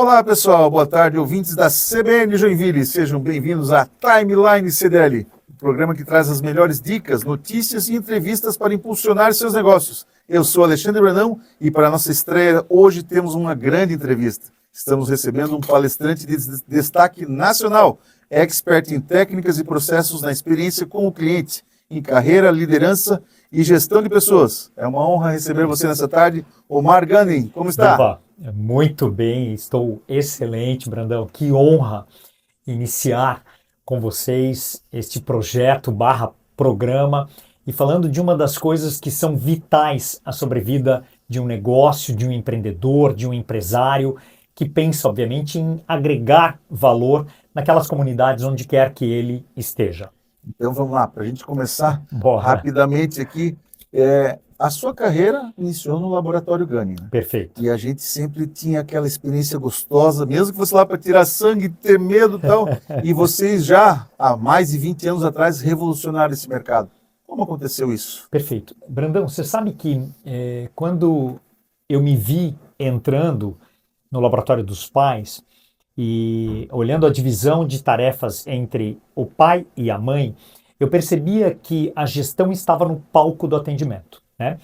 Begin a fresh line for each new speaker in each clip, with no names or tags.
Olá pessoal, boa tarde, ouvintes da CBN Joinville, sejam bem-vindos à Timeline CDL, o programa que traz as melhores dicas, notícias e entrevistas para impulsionar seus negócios. Eu sou Alexandre Brandão e para a nossa estreia hoje temos uma grande entrevista. Estamos recebendo um palestrante de destaque nacional, expert em técnicas e processos na experiência com o cliente, em carreira, liderança e gestão de pessoas. É uma honra receber você nessa tarde. Omar Gandhi, como está?
Opa, muito bem, estou excelente, Brandão. Que honra iniciar com vocês este projeto / programa e falando de uma das coisas que são vitais à sobrevida de um negócio, de um empreendedor, de um empresário que pensa, obviamente, em agregar valor naquelas comunidades onde quer que ele esteja.
Então vamos lá, para a gente começar
Bora.
rapidamente aqui. A sua carreira iniciou no Laboratório Gandhi, né?
Perfeito.
E a gente sempre tinha aquela experiência gostosa, mesmo que fosse lá para tirar sangue, ter medo e tal. E vocês já, há mais de 20 anos atrás, revolucionaram esse mercado. Como aconteceu isso?
Perfeito. Brandão, você sabe que quando eu me vi entrando no Laboratório dos Pais e olhando a divisão de tarefas entre o pai e a mãe, eu percebia que a gestão estava no palco do atendimento, né?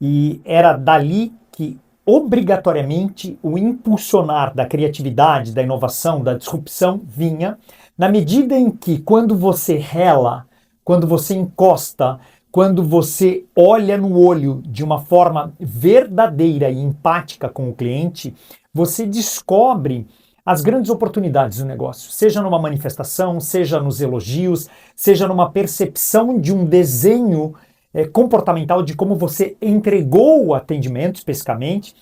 E era dali que, obrigatoriamente, o impulsionar da criatividade, da inovação, da disrupção vinha, na medida em que, quando você rela, quando você encosta, quando você olha no olho de uma forma verdadeira e empática com o cliente, você descobre as grandes oportunidades do negócio, seja numa manifestação, seja nos elogios, seja numa percepção de um desenho comportamental de como você entregou o atendimento especificamente.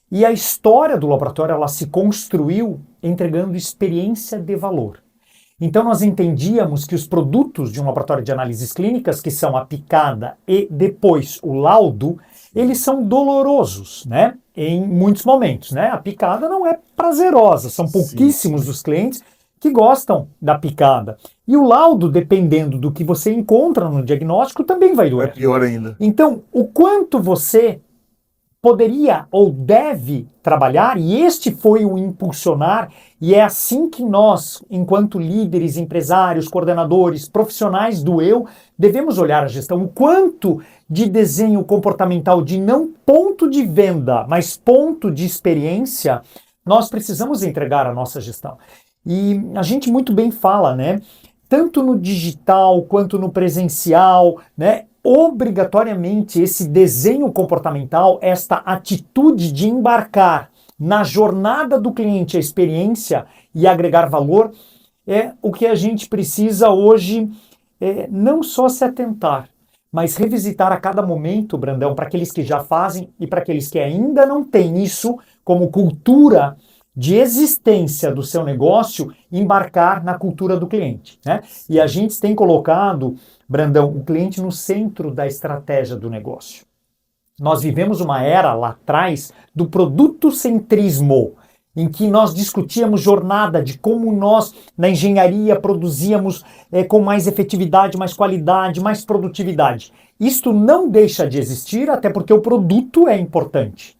E a história do laboratório ela se construiu entregando experiência de valor. Então nós entendíamos que os produtos de um laboratório de análises clínicas, que são a picada e depois o laudo, eles são dolorosos, né? Em muitos momentos, né? A picada não é prazerosa, são pouquíssimos os clientes que gostam da picada. E o laudo, dependendo do que você encontra no diagnóstico, também vai doer.
É pior ainda.
Então, o quanto você poderia ou deve trabalhar, e este foi o impulsionar, e é assim que nós, enquanto líderes, empresários, coordenadores, profissionais do eu, devemos olhar a gestão. O quanto de desenho comportamental de não ponto de venda, mas ponto de experiência, nós precisamos entregar à nossa gestão. E a gente muito bem fala, né? Tanto no digital quanto no presencial, né? Obrigatoriamente esse desenho comportamental, esta atitude de embarcar na jornada do cliente a experiência e agregar valor, é o que a gente precisa hoje não só se atentar, mas revisitar a cada momento, Brandão, para aqueles que já fazem e para aqueles que ainda não têm isso como cultura de existência do seu negócio, embarcar na cultura do cliente, né? E a gente tem colocado, Brandão, o cliente no centro da estratégia do negócio. Nós vivemos uma era lá atrás do produtocentrismo, em que nós discutíamos jornada de como nós, na engenharia, produzíamos com mais efetividade, mais qualidade, mais produtividade. Isto não deixa de existir, até porque o produto é importante.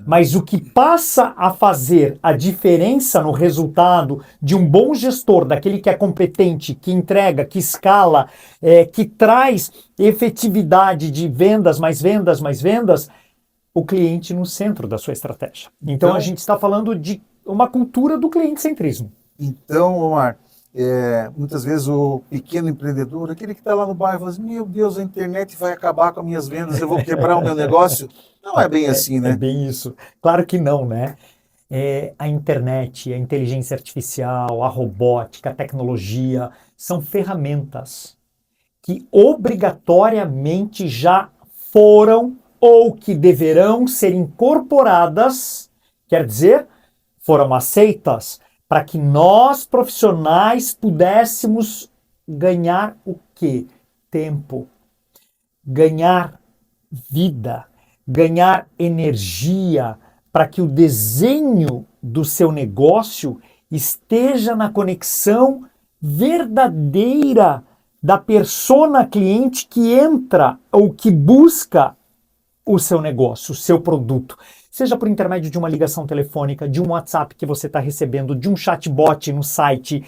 Mas o que passa a fazer a diferença no resultado de um bom gestor, daquele que é competente, que entrega, que escala, que traz efetividade de vendas, mais vendas, mais vendas, o cliente no centro da sua estratégia. Então a gente está falando de uma cultura do cliente-centrismo.
Então, Omar, muitas vezes o pequeno empreendedor, aquele que está lá no bairro, fala assim, meu Deus, a internet vai acabar com as minhas vendas, eu vou quebrar o meu negócio. Não é bem assim, né?
É bem isso. Claro que não, né? A internet, a inteligência artificial, a robótica, a tecnologia, são ferramentas que obrigatoriamente já foram ou que deverão ser incorporadas, quer dizer, foram aceitas, para que nós, profissionais, pudéssemos ganhar o quê? Tempo, ganhar vida, ganhar energia, para que o desenho do seu negócio esteja na conexão verdadeira da persona cliente que entra ou que busca o seu negócio, o seu produto. seja por intermédio de uma ligação telefônica, de um WhatsApp que você está recebendo, de um chatbot no site,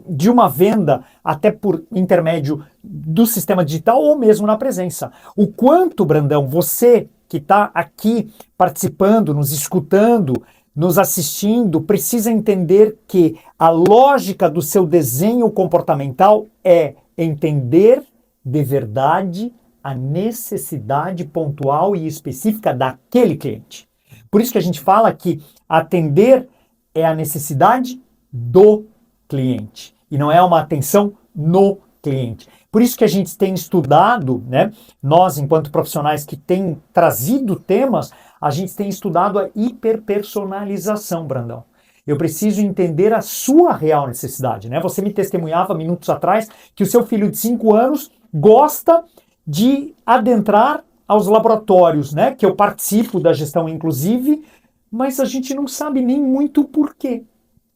de uma venda, até por intermédio do sistema digital ou mesmo na presença. O quanto, Brandão, você que está aqui participando, nos escutando, nos assistindo, precisa entender que a lógica do seu desenho comportamental é entender de verdade a necessidade pontual e específica daquele cliente. Por isso que a gente fala que atender é a necessidade do cliente e não é uma atenção no cliente. Por isso que a gente tem estudado, né, nós enquanto profissionais que têm trazido temas, a gente tem estudado a hiperpersonalização, Brandão. Eu preciso entender a sua real necessidade, né? Você me testemunhava minutos atrás que o seu filho de 5 anos gosta de adentrar aos laboratórios, né? Que eu participo da gestão, inclusive, mas a gente não sabe nem muito o porquê.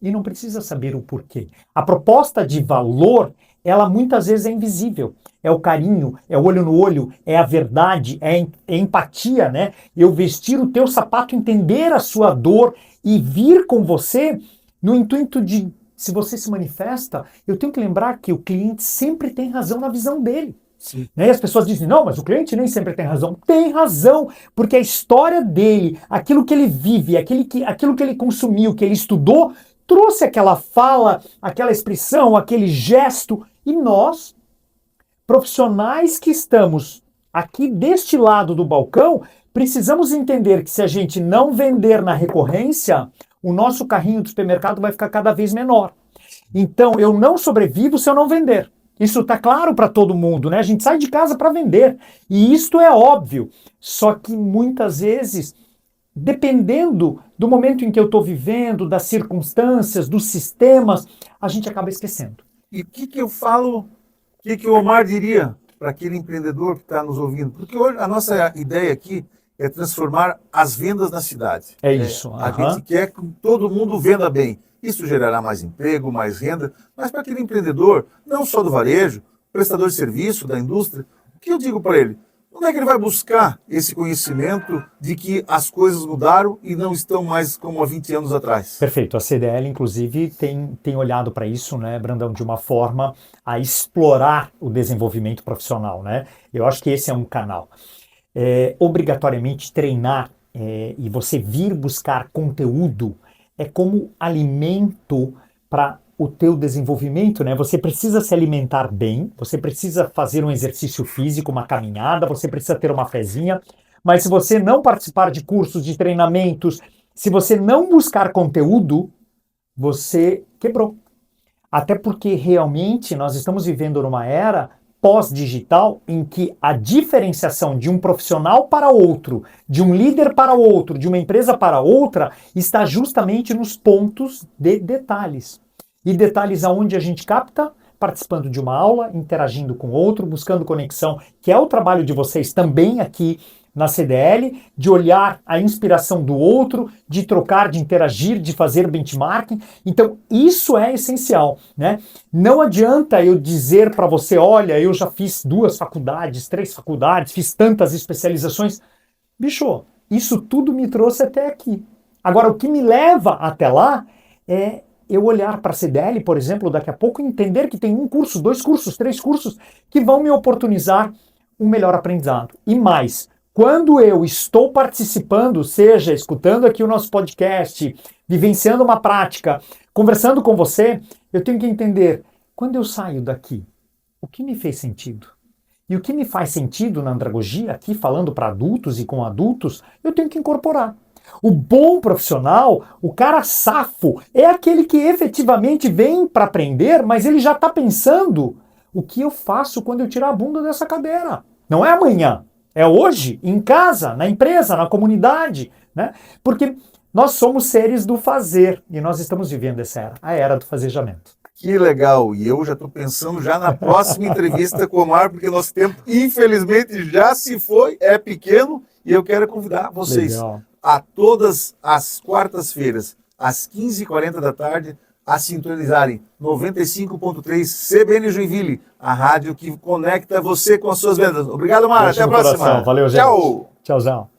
E não precisa saber o porquê. A proposta de valor, ela muitas vezes é invisível. É o carinho, é o olho no olho, é a verdade, é empatia, né? Eu vestir o teu sapato, entender a sua dor e vir com você no intuito de, se você se manifesta, eu tenho que lembrar que o cliente sempre tem razão na visão dele.
Sim.
Né? E as pessoas dizem, não, mas o cliente nem sempre tem razão. Tem razão, porque a história dele, aquilo que ele vive, aquilo que ele consumiu, que ele estudou, trouxe aquela fala, aquela expressão, aquele gesto, e nós, profissionais que estamos aqui deste lado do balcão, precisamos entender que se a gente não vender na recorrência, o nosso carrinho do supermercado vai ficar cada vez menor. Então, eu não sobrevivo se eu não vender. Isso está claro para todo mundo, né? A gente sai de casa para vender. E isto é óbvio. Só que muitas vezes, dependendo do momento em que eu estou vivendo, das circunstâncias, dos sistemas, a gente acaba esquecendo.
E o que eu falo, o que o Omar diria para aquele empreendedor que está nos ouvindo? Porque hoje a nossa ideia aqui é transformar as vendas na cidade.
É isso.
A gente quer que todo mundo venda bem. Isso gerará mais emprego, mais renda, mas para aquele empreendedor, não só do varejo, prestador de serviço, da indústria, o que eu digo para ele? Onde é que ele vai buscar esse conhecimento de que as coisas mudaram e não estão mais como há 20 anos atrás?
Perfeito. A CDL, inclusive, tem olhado para isso, né, Brandão, de uma forma a explorar o desenvolvimento profissional, né? Eu acho que esse é um canal. Obrigatoriamente treinar e você vir buscar conteúdo é como alimento para o teu desenvolvimento, né? Você precisa se alimentar bem, você precisa fazer um exercício físico, uma caminhada, você precisa ter uma fezinha, mas se você não participar de cursos, de treinamentos, se você não buscar conteúdo, você quebrou. Até porque realmente nós estamos vivendo numa era pós-digital em que a diferenciação de um profissional para outro, de um líder para outro, de uma empresa para outra, está justamente nos pontos de detalhes. E detalhes aonde a gente capta? Participando de uma aula, interagindo com outro, buscando conexão, que é o trabalho de vocês também aqui na CDL, de olhar a inspiração do outro, de trocar, de interagir, de fazer benchmarking. Então, isso é essencial, né? Não adianta eu dizer para você, olha, eu já fiz 2 faculdades, 3 faculdades, fiz tantas especializações. Bicho, isso tudo me trouxe até aqui. Agora, o que me leva até lá é eu olhar para a CDL, por exemplo, daqui a pouco, e entender que tem 1 curso, 2 cursos, 3 cursos que vão me oportunizar um melhor aprendizado. E mais, quando eu estou participando, seja escutando aqui o nosso podcast, vivenciando uma prática, conversando com você, eu tenho que entender, quando eu saio daqui, o que me fez sentido? E o que me faz sentido na andragogia, aqui falando para adultos e com adultos, eu tenho que incorporar. O bom profissional, o cara safo, é aquele que efetivamente vem para aprender, mas ele já está pensando o que eu faço quando eu tirar a bunda dessa cadeira. Não é amanhã, é hoje, em casa, na empresa, na comunidade, né? Porque nós somos seres do fazer e nós estamos vivendo essa era, a era do fazejamento.
Que legal, e eu já estou pensando já na próxima entrevista com o Omar, porque nosso tempo, infelizmente, já se foi, é pequeno, e eu quero convidar vocês
Legal.
a todas as quartas-feiras, às 15h40 da tarde, a sintonizarem 95.3 CBN Joinville, a rádio que conecta você com as suas vendas. Obrigado, Omar. Até a próxima.
Valeu, gente.
Tchau.
Tchauzão.